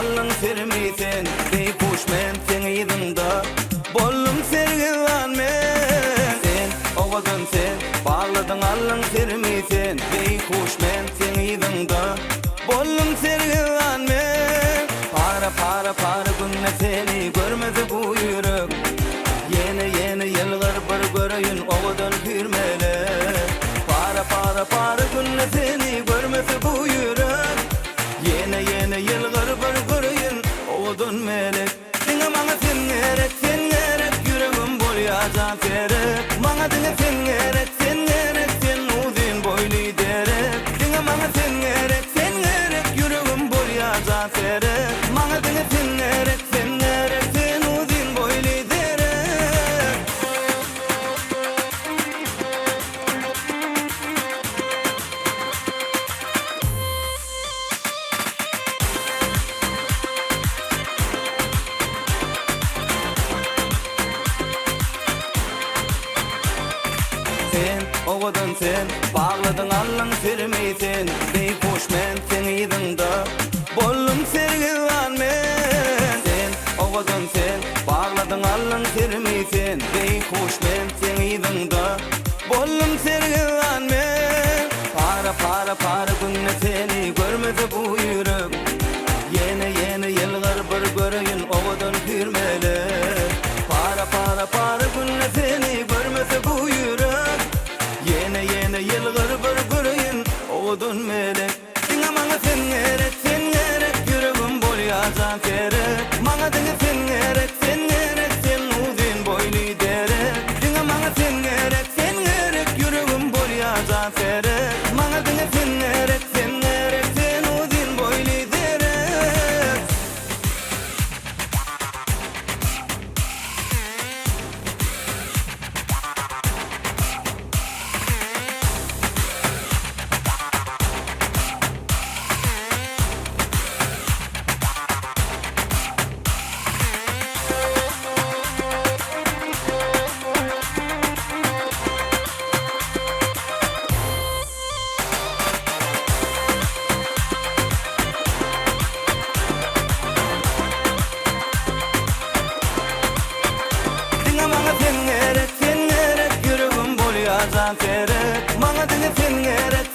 alın sermeysen ey kuş men seni ýygyňda bollum sergiwan men sen owadan sen bağladyň alın sermeysen ey kuş men seni ýygyňda bollum sergiwan men para günne seni görmedi bu ýürek yeni ýylgar bir göreýin owadan hürmele para günne seni görmedi bu ýürek yeni ýylgar bir göreýin owadan melek diňe maňa sen gerek ýüregim bolýar gerek maňa diňe sen gerek sen uzun boýly derek diňe maňa sen gerek ýüregim bolýar gerek maňa diňe sen gerek sen uzun boýly derek sen owadan sen bağladyň allyň sermeysen ey kuş men seni ýygyňda bollum sergiwan men sen owadan sen bağladyň allyň sermeysen ey kuş men seni ýygyňda bollum sergiwan men para günne seni görmedi bu ýürek yeni ýylgar bir göreýin owadan hürmele para günne seni görmedi bu ýürek yeni ýylgar bir göreýin owadan melek diňe maňa sen gerek ýüregim bolýar gerek maňa diňe sen gerek sen uzun boýly derek diňe maňa sen gerek ýüregim bolýar gerek maňa diňe sen gerek sen uzun boýly derek diňe maňa sen gerek ýüregim bolýar gerek maňa diňe sen gerek